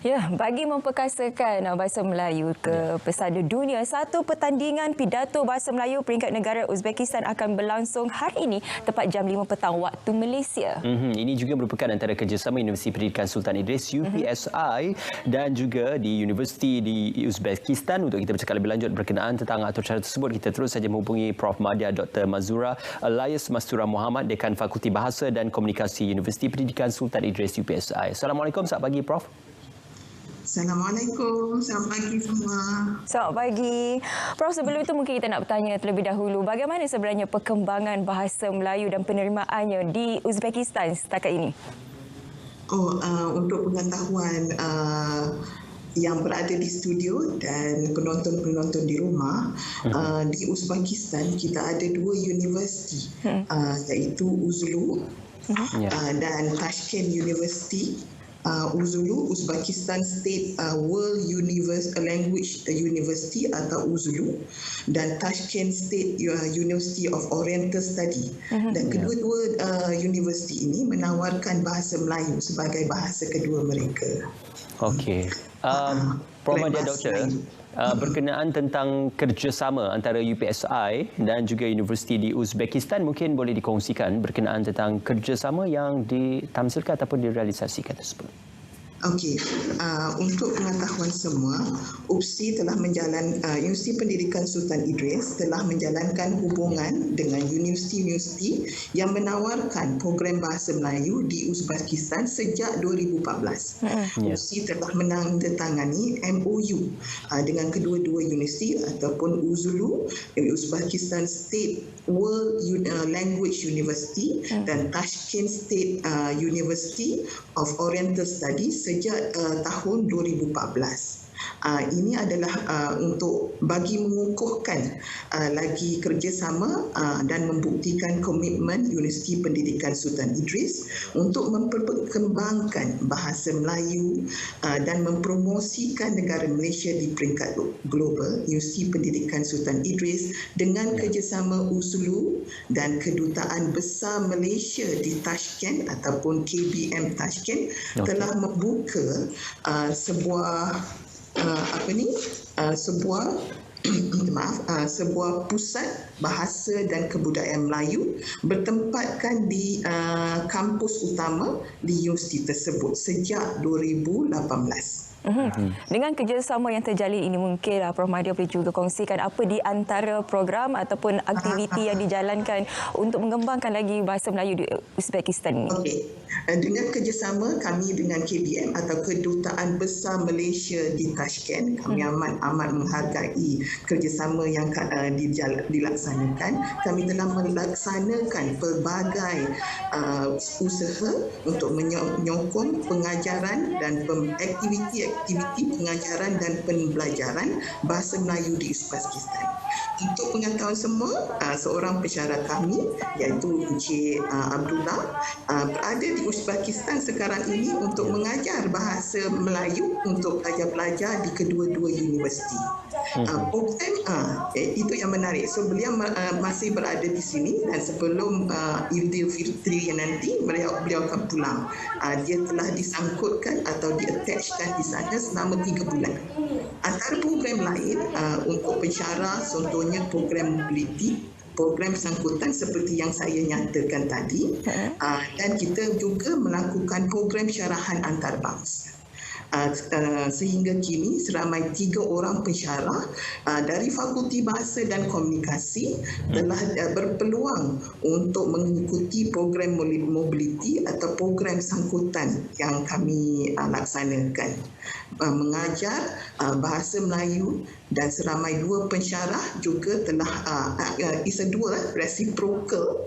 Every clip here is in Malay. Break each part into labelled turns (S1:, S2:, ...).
S1: Ya, bagi memperkasakan bahasa Melayu ke pesada dunia, satu pertandingan pidato bahasa Melayu peringkat negara Uzbekistan akan berlangsung hari ini tepat jam 5 petang waktu Malaysia.
S2: Ini juga merupakan antara kerjasama Universiti Pendidikan Sultan Idris UPSI dan juga di Universiti di Uzbekistan. Untuk kita bercakap lebih lanjut berkenaan tentang atur cara tersebut, kita terus saja menghubungi Prof. Madya Dr. Mazura Alias Mastura Muhammad, Dekan Fakulti Bahasa dan Komunikasi Universiti Pendidikan Sultan Idris UPSI. Assalamualaikum, selamat pagi Prof.
S3: Assalamualaikum, selamat pagi semua.
S1: Selamat pagi. Prof, sebelum itu mungkin kita nak bertanya terlebih dahulu, bagaimana sebenarnya perkembangan bahasa Melayu dan penerimaannya di Uzbekistan setakat ini?
S3: Untuk pengetahuan yang berada di studio dan penonton-penonton di rumah, di Uzbekistan kita ada dua universiti, iaitu UZLU dan Tashkent University. UZLU, Uzbekistan State World Language University atau UZLU, dan Tashkent State University of Oriental Study. Dan kedua-dua universiti ini menawarkan bahasa Melayu sebagai bahasa kedua mereka.
S2: Okey. Prof. Madya Doktor, berkenaan tentang kerjasama antara UPSI dan juga universiti di Uzbekistan, mungkin boleh dikongsikan berkenaan tentang kerjasama yang ditamsilkan ataupun direalisasikan tersebut.
S3: Okey, untuk pengetahuan semua, UPSI telah Universiti Pendidikan Sultan Idris telah menjalankan hubungan dengan universiti-universiti yang menawarkan program bahasa Melayu di Uzbekistan sejak 2014. UPSI telah menandatangani MOU dengan kedua-dua universiti ataupun UZLU, Uzbekistan State World Language University dan Tashkent State University of Oriental Studies sejak tahun 2014. Ini adalah untuk bagi mengukuhkan lagi kerjasama dan membuktikan komitmen Universiti Pendidikan Sultan Idris untuk memperkembangkan bahasa Melayu dan mempromosikan negara Malaysia di peringkat global. Universiti Pendidikan Sultan Idris dengan kerjasama UZLU dan Kedutaan Besar Malaysia di Tashkent ataupun KBM Tashkent telah membuka sebuah sebuah pusat bahasa dan kebudayaan Melayu bertempatkan di kampus utama di universiti tersebut sejak 2018.
S1: Dengan kerjasama yang terjalin ini, mungkin Prof. Madya boleh juga kongsikan apa di antara program ataupun aktiviti yang dijalankan untuk mengembangkan lagi bahasa Melayu di Uzbekistan ini.
S3: Okey. Dengan kerjasama kami dengan KBM atau Kedutaan Besar Malaysia di Tashkent, kami amat menghargai kerjasama yang dilaksanakan. Kami telah melaksanakan pelbagai usaha untuk menyokong pengajaran dan aktiviti pengajaran dan pembelajaran bahasa Melayu di Uzbekistan. Untuk pengetahuan semua, seorang pensyarah kami iaitu Encik Abdullah berada di Uzbekistan sekarang ini untuk mengajar bahasa Melayu untuk pelajar-pelajar di kedua-dua universiti. Program itu yang menarik. So beliau masih berada di sini dan sebelum Aidilfitri nanti beliau akan pulang. Dia telah disangkutkan atau di-attachkan di sana selama 3 bulan. Antara program lain untuk pensyarah, contohnya program mobility, program sangkutan seperti yang saya nyatakan tadi, dan kita juga melakukan program syarahan antarabangsa. Sehingga kini seramai 3 orang pensyarah dari Fakulti Bahasa dan Komunikasi telah berpeluang untuk mengikuti program mobility atau program sangkutan yang kami laksanakan, mengajar bahasa Melayu, dan seramai 2 pensyarah juga telah reciprocal,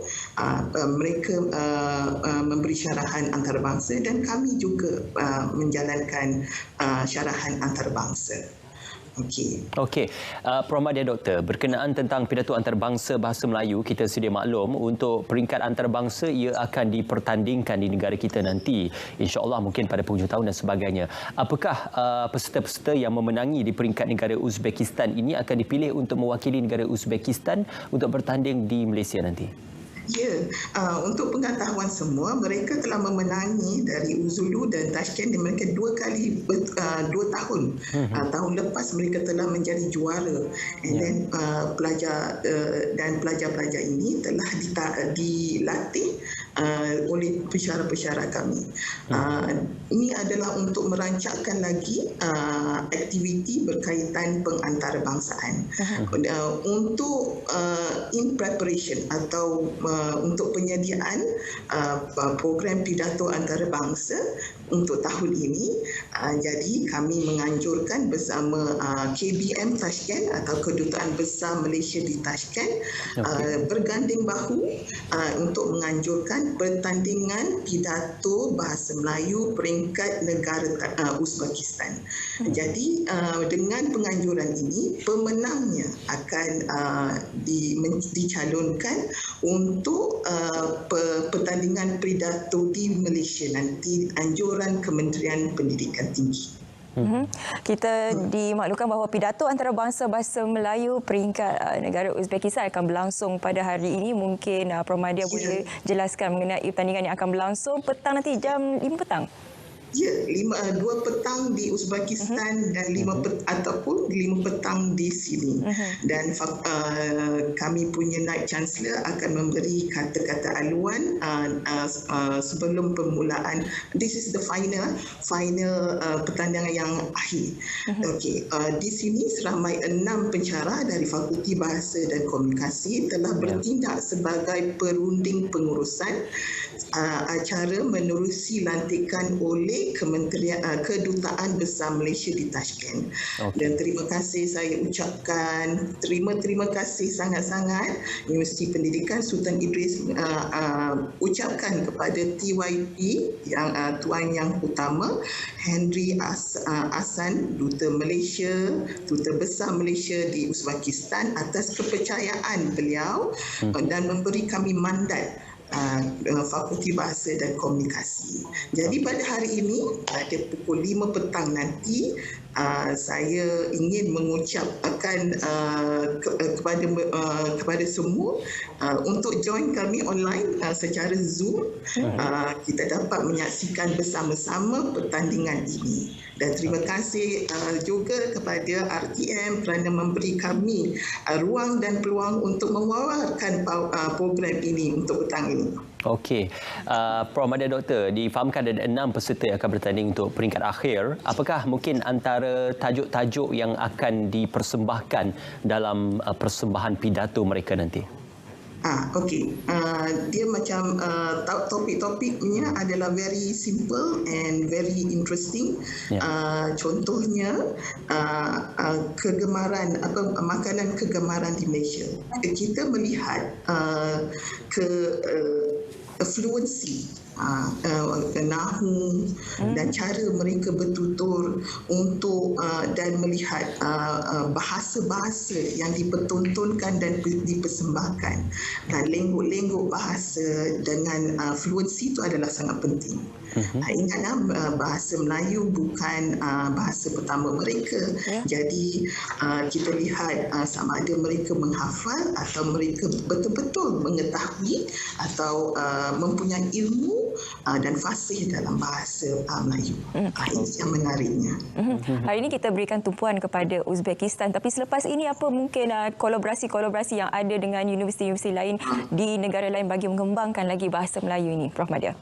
S3: mereka memberi syarahan antarabangsa dan kami juga menjalankan syarahan antarabangsa.
S2: Okey. Prof. Madya Doktor, berkenaan tentang pidato antarabangsa bahasa Melayu, kita sedia maklum untuk peringkat antarabangsa ia akan dipertandingkan di negara kita nanti, insya-Allah mungkin pada penghujung tahun dan sebagainya. Apakah peserta-peserta yang memenangi di peringkat negara Uzbekistan ini akan dipilih untuk mewakili negara Uzbekistan untuk bertanding di Malaysia nanti?
S3: Ya, untuk pengetahuan semua, mereka telah memenangi dari Uzulu dan Tashkent dan mereka 2 tahun. Tahun lepas mereka telah menjadi juara. And then pelajar-pelajar ini telah dilatih oleh pensyarah-pensyarah kami. Ini adalah untuk merancangkan lagi aktiviti berkaitan pengantarbangsaan. Untuk in preparation atau untuk penyediaan program pidato antarabangsa untuk tahun ini, jadi kami menganjurkan bersama KBM Tashkent atau Kedutaan Besar Malaysia di Tashkent berganding bahu untuk menganjurkan pertandingan pidato bahasa Melayu peringkat negara Uzbekistan. Jadi dengan penganjuran ini, pemenangnya akan dicalonkan untuk pertandingan pidato di Malaysia nanti, anjuran Kementerian Pendidikan Tinggi.
S1: Kita dimaklumkan bahawa pidato antarabangsa bahasa Melayu peringkat negara Uzbekistan akan berlangsung pada hari ini. Mungkin Prof. Madya boleh jelaskan mengenai pertandingan yang akan berlangsung petang nanti jam 5 petang.
S3: Ya, 2 petang di Uzbekistan dan 5 petang di sini. Dan kami punya Naib Chancellor akan memberi kata-kata aluan sebelum permulaan. This is the final pertandingan yang akhir. Okey, di sini seramai 6 pensyarah dari Fakulti Bahasa dan Komunikasi telah bertindak sebagai perunding pengurusan acara menerusi lantikan oleh Kedutaan Besar Malaysia di Tashkent. Dan terima kasih saya ucapkan, terima kasih sangat-sangat Universiti Pendidikan Sultan Idris ucapkan kepada TYP yang Tuan Yang Utama Henry Ahsan, Duta Besar Malaysia di Uzbekistan atas kepercayaan beliau dan memberi kami mandat Fakulti Bahasa dan Komunikasi. Jadi pada hari ini pada pukul 5 petang nanti, saya ingin mengucapkan kepada semua untuk join kami online secara Zoom. Kita dapat menyaksikan bersama-sama pertandingan ini. Dan terima kasih juga kepada RTM kerana memberi kami ruang dan peluang untuk mewawarkan program ini untuk petang ini.
S2: Okey, Prof. Madya Doktor, difahamkan ada 6 peserta yang akan bertanding untuk peringkat akhir. Apakah mungkin antara tajuk-tajuk yang akan dipersembahkan dalam persembahan pidato mereka nanti?
S3: Okey, dia macam topik-topiknya adalah very simple and very interesting. Contohnya kegemaran makanan kegemaran di Malaysia. Kita melihat fluency nahu dan cara mereka bertutur untuk dan melihat bahasa-bahasa yang dipertontonkan dan dipersembahkan. Lenggok-lenggok bahasa dengan fluency itu adalah sangat penting. Ingatlah bahasa Melayu bukan bahasa pertama mereka. Jadi kita lihat sama ada mereka menghafal atau mereka betul-betul mengetahui atau mempunyai ilmu dan fasih dalam bahasa Melayu. Ini yang menariknya.
S1: Hari ini kita berikan tumpuan kepada Uzbekistan, tapi selepas ini apa mungkin kolaborasi-kolaborasi yang ada dengan universiti-universiti lain di negara lain bagi mengembangkan lagi bahasa Melayu ini, Prof. Madya?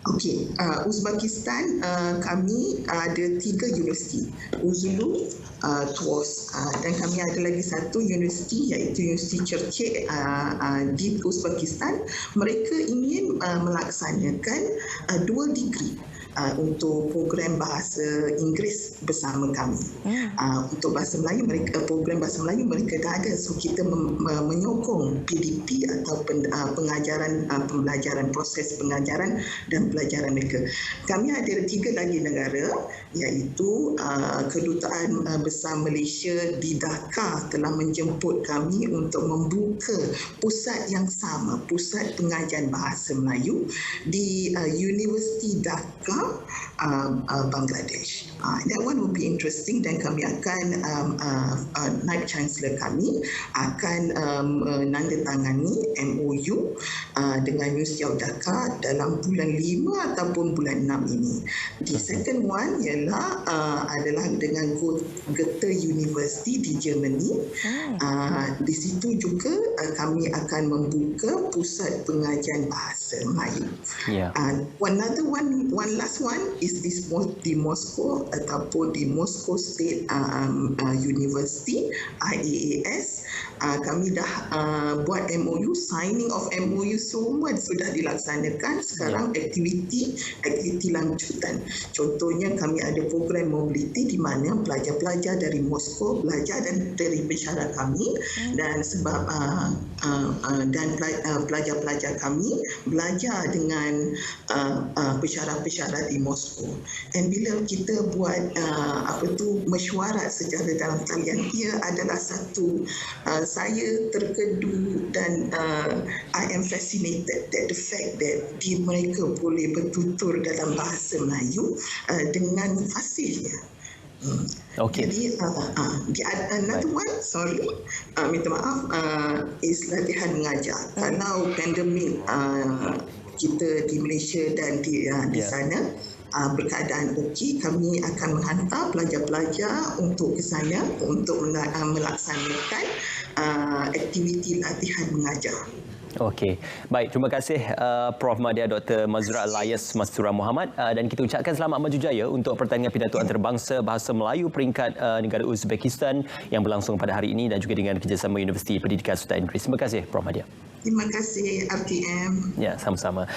S3: Okey, Uzbekistan kami ada 3 universiti, Uzulu, TUOS, dan kami ada lagi satu universiti iaitu Universiti Cercek di Uzbekistan. Mereka ingin melaksanakan 2 degree untuk program bahasa Inggeris bersama kami. Untuk bahasa Melayu, program bahasa Melayu mereka dah ada. So kita menyokong PDP atau pembelajaran, proses pengajaran dan pelajaran mereka. Kami ada 3 lagi negara iaitu Kedutaan Besar Malaysia di Dhaka telah menjemput kami untuk membuka pusat yang sama, pusat pengajian bahasa Melayu di Universiti Dhaka Bangladesh. That one will be interesting dan kami akan Naib Chancellor kami akan menandatangani MOU dengan Universiti Dhaka dalam bulan 5 ataupun bulan 6 ini. The second one ialah adalah dengan Goethe University di Germany. Di situ juga kami akan membuka pusat pengajian bahasa Melayu. One last one is di Moscow ataupun di Moscow State University IAAS. Kami dah buat MOU, signing of MOU semua sudah dilaksanakan. Sekarang aktiviti lanjutan. Contohnya kami ada program mobility di mana pelajar-pelajar dari Moskow belajar dan dari pensyarah kami dan sebab pelajar-pelajar kami belajar dengan pensyarah-pensyarah di Moskow. Dan bila kita buat mesyuarat secara dalam talian, ia adalah satu saya terkedu dan I am fascinated that the fact that mereka boleh bertutur dalam bahasa Melayu dengan fasilnya. Jadi another one, minta maaf, is latihan mengajar. Kalau pandemik kita di Malaysia dan di sana berkeadaan okey, kami akan menghantar pelajar-pelajar untuk ke sana untuk melaksanakan aktiviti latihan mengajar.
S2: Okey. Baik, terima kasih Prof Madya Dr. Mazrul Alayas Mastura Muhammad dan kita ucapkan selamat maju jaya untuk pertandingan pidato antarabangsa bahasa Melayu peringkat negara Uzbekistan yang berlangsung pada hari ini dan juga dengan kerjasama Universiti Pendidikan Sultan Idris. Terima kasih Prof Madya.
S3: Terima kasih RTM.
S2: Ya, sama-sama.